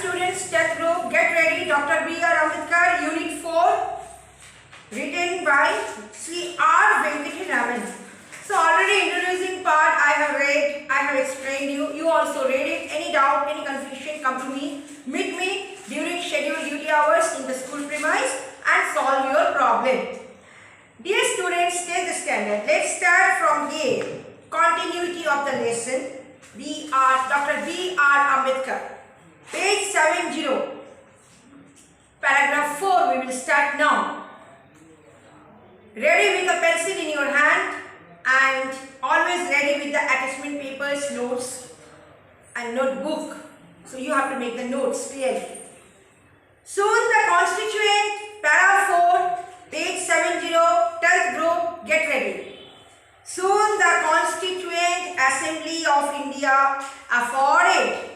students, 10th group, get ready. Dr. B.R. Ambedkar, Unit 4, written by Sri R. Venkataraman. So already introducing part I have read, I have explained you. You also read it. Any doubt, any confusion, come to me. Meet me during scheduled duty hours in the school premise and solve your problem. Dear students, take the standard. Let's start from here. Continuity of the lesson. Dr. B.R. Ambedkar. Page 70. Paragraph 4 we will start now. Ready with a pencil in your hand and always ready with the attachment papers, notes and notebook. So you have to make the notes clearly. Soon the constituent, para 4, page 70, 10th group, get ready. Soon the Constituent Assembly of India afforded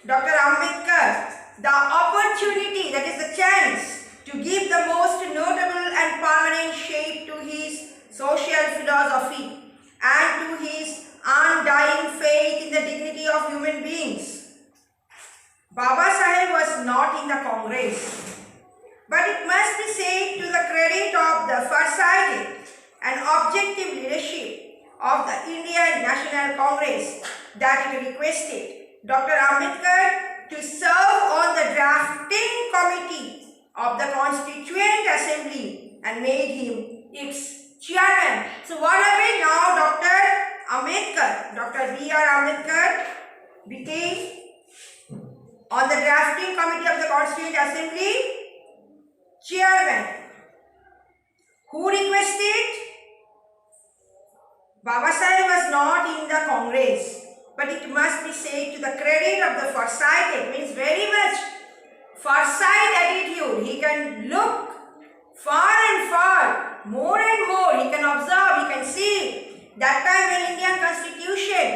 Dr. Ambedkar the opportunity, that is the chance, to give the most notable and permanent shape to his social philosophy and to his undying faith in the dignity of human beings. Baba Saheb was not in the Congress, but it must be said to the credit of the farsighted and objective leadership of the Indian National Congress that it requested Dr. Ambedkar to serve on the drafting committee of the Constituent Assembly and made him its chairman. So what happened now? Dr. B.R. Ambedkar became on the drafting committee of the Constituent Assembly chairman. Who requested? Baba Saheb was not in the Congress, but it must be said to the credit of the farsighted, means very much farsight attitude. He can look far and far, more and more. He can observe, he can see. That time when Indian Constitution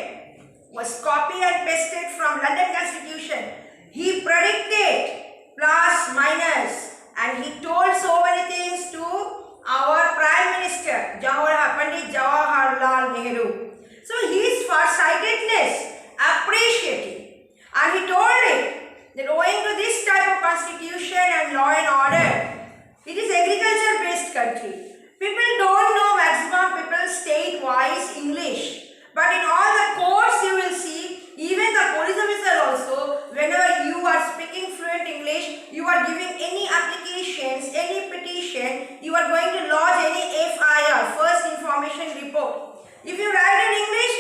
was copied and pasted from London Constitution, he predicted plus, minus, and he told so many things to our Prime Minister, Pandit Jawaharlal Nehru. So his farsightedness appreciated, and he told it that owing to this type of constitution and law and order, it is agriculture based country. People don't know, maximum people state-wise English, but in all the courts you will see, even the police officer also, whenever you are speaking fluent English, you are giving any applications, any petition, you are going to lodge any FIR, first information report. If you write in English,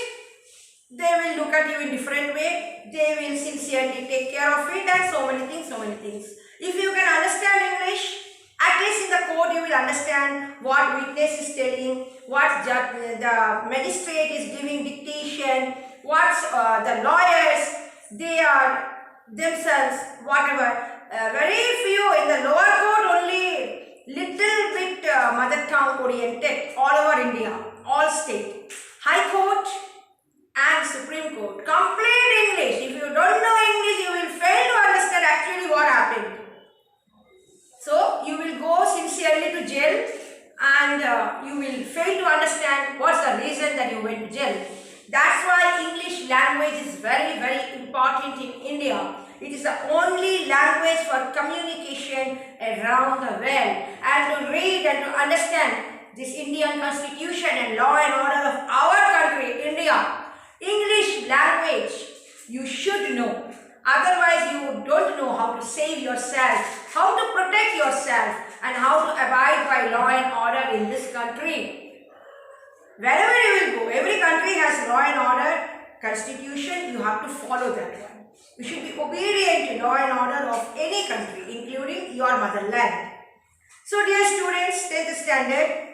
they will look at you in different way, they will sincerely take care of it, and so many things. If you can understand English, at least in the court you will understand what witness is telling, what the magistrate is giving dictation, what the lawyers, they are themselves, whatever. Very few in the lower court, only little bit mother tongue oriented all over India, all state. High court and Supreme Court, complete English. If you don't know English, you will fail to understand actually what happened. So you will go sincerely to jail and you will fail to understand what's the reason that you went to jail. That's why English language is very, very important in India. It is the only language for communication around the world. And to read and to understand this Indian Constitution and law and order of our country, India, English language you should know. Otherwise you don't know how to save yourself, how to protect yourself, and how to abide by law and order in this country. Wherever you will go, every country has law and order, constitution, you have to follow that one. You should be obedient to law and order of any country, including your motherland. So dear students, take the standard.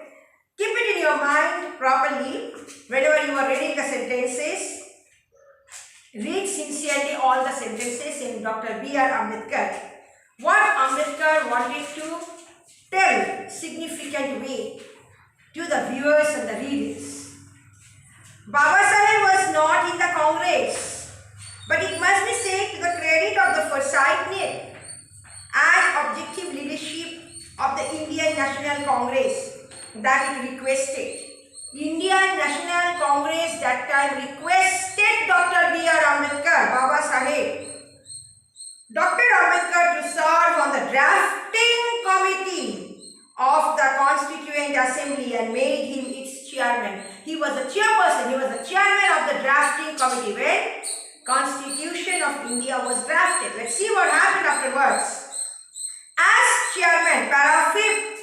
Keep it in your mind properly whenever you are reading the sentences. Read sincerely all the sentences in Dr. B.R. Ambedkar. What Ambedkar wanted to tell significant way to the viewers and the readers. Baba Saheb was not in the Congress, but it must be said to the credit of the foresight and objective leadership of the Indian National Congress that it requested. Indian National Congress that time requested Dr. B.R. Ambedkar, Baba Saheb. Dr. Constitution of India was drafted. Let's see what happened afterwards. As chairman, para 5th,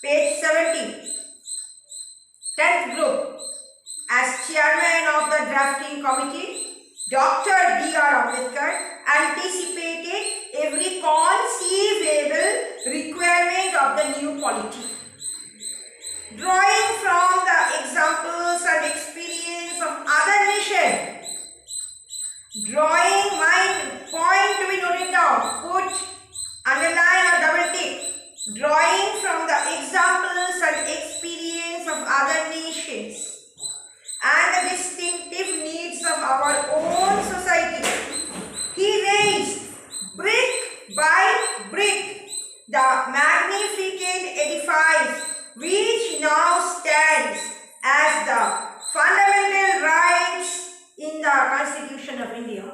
page 70, 10th group, as chairman of the drafting committee, Dr. B.R. Ambedkar anticipated every conceivable requirement of the new polity. Drawing from the examples and experience of other nations, drawing my point to be noted down, put, underline or double tick, drawing from the examples and experience of other nations and the distinctive needs of our own society, he raised brick by brick the magnificent edifice which now stands as the fundamental rights in the Constitution of India.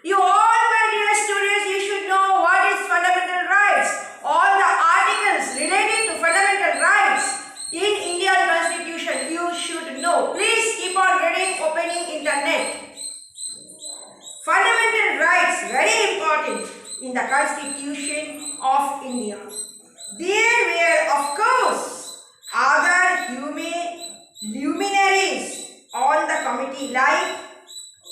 You all, my dear students, you should know what is fundamental rights. All the articles related to fundamental rights in Indian Constitution you should know. Please keep on reading, opening internet. Fundamental rights, very important in the Constitution of India. There were, of course, other luminaries on the committee like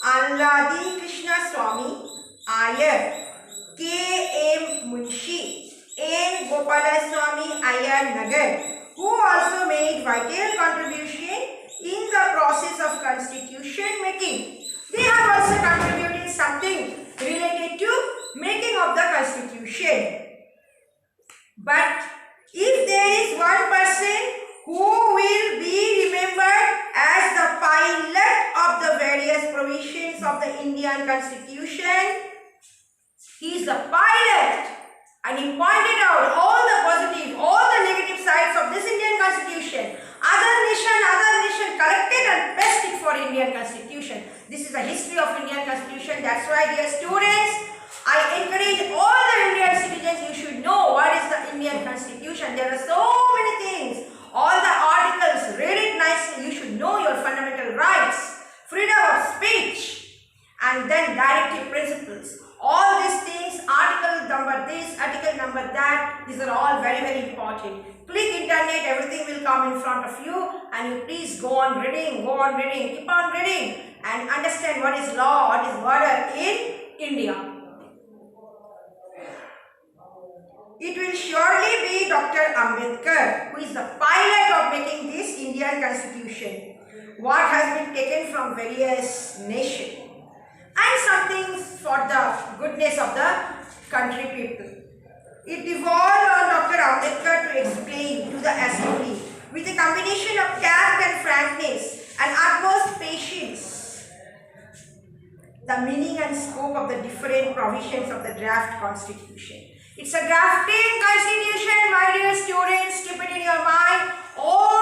Alladi Krishna Swamy Iyer, K.M. Munshi, N. Gopalaswamy Iyer Nagar, who also made vital contribution in the process of constitution making. They have also contributed something related to making of the constitution. But if there is one person who will be remembered as the pilot of the various provisions of the Indian Constitution, he is the pilot, and he pointed out all the positive, all the negative sides of this Indian Constitution. Other nation collected and pasted for Indian Constitution. This is the history of Indian Constitution. That's why, dear students, I encourage all the Indian citizens, you should know what is the Indian Constitution. There are so many things. All the articles, read it nicely. You should know your fundamental rights, freedom of speech, and then directive principles. All these things, article number this, article number that, these are all very, very important. Click internet, everything will come in front of you, and you please go on reading, keep on reading, and understand what is law, what is order in India. It will surely be Dr. Ambedkar who is the pilot of making this Indian Constitution. What has been taken from various nations and some things for the goodness of the country people. It devolved on Dr. Ambedkar to explain to the assembly with a combination of tact and frankness and utmost patience the meaning and scope of the different provisions of the draft constitution. It's a drafting constitution, my dear students. Keep it in your mind. All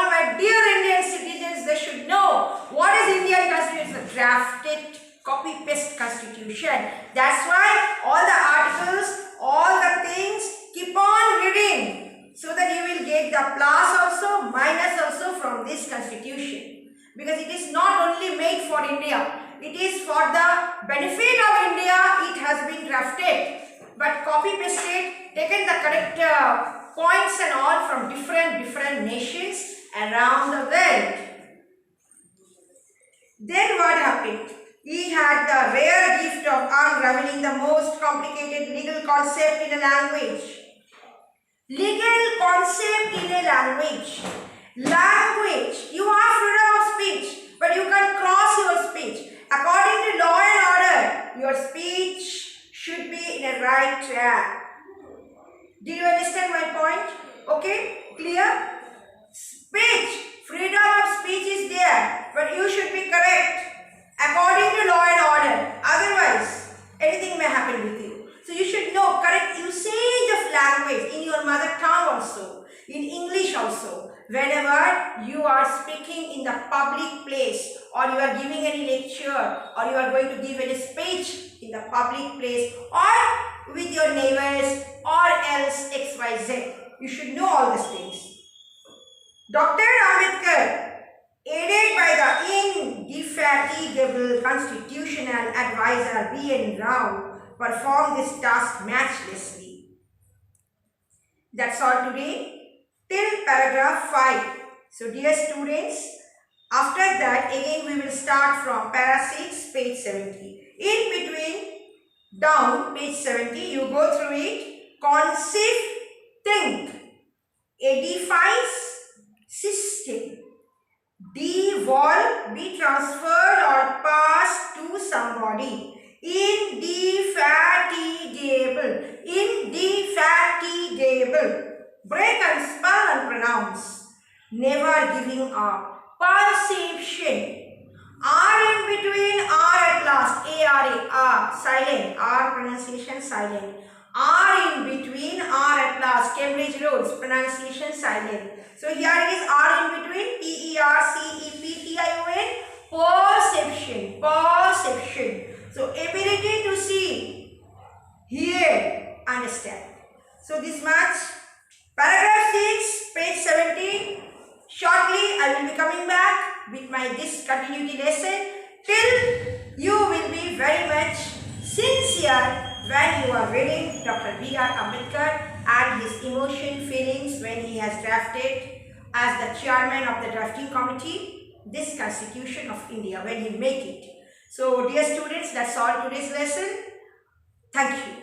my dear Indian citizens, they should know what is Indian Constitution. It's a drafted, copy-paste constitution. That's why all the articles, all the things, keep on reading so that you will get the plus also, minus also from this constitution. Because it is not only made for India. It is for the benefit of India. It has been drafted. But copy-pasted, taken the correct points and all from different nations around the world. Then what happened? He had the rare gift of unraveling the most complicated legal concept in a language. Legal concept in a language. Language. You have freedom of speech, but you can cross your speech. According to law and order, your speech should be in a right track. Did you understand my point? Okay? Clear? Speech. Freedom of speech is there, but you should be correct according to law and order. Otherwise, anything may happen with you. So you should know correct usage of language in your mother tongue also, in English also. Whenever you are speaking in the public place, or you are giving any lecture, or you are going to give any speech in the public place, or with your neighbors, or else XYZ. You should know all these things. Dr. Ambedkar aided by the indefatigable constitutional advisor B.N. Rao, performed this task matchlessly. That's all today till paragraph 5. So dear students, after that again we will start from para 6, page 70. In between, down page 70, you go through it. Conceive, think, edifies, system, devolve, be transferred or passed to somebody. Indefatigable, indefatigable, break and spell and pronounce, never giving up, perception, R in between, R at last, A-R-A, R, silent, R pronunciation silent, R in between, R at last, Cambridge Roads, pronunciation silent. So here it is R in between, P-E-R-C-E-P-T-I-O-N, perception, perception. So ability to see, hear, understand. So this much. Paragraph 6, page 17. Shortly I will be coming back with my discontinuity lesson. Till you will be very much sincere when you are reading Dr. B.R. Ambedkar and his emotion, feelings when he has drafted as the chairman of the drafting committee this Constitution of India, when he make it. So dear students, that's all today's lesson. Thank you.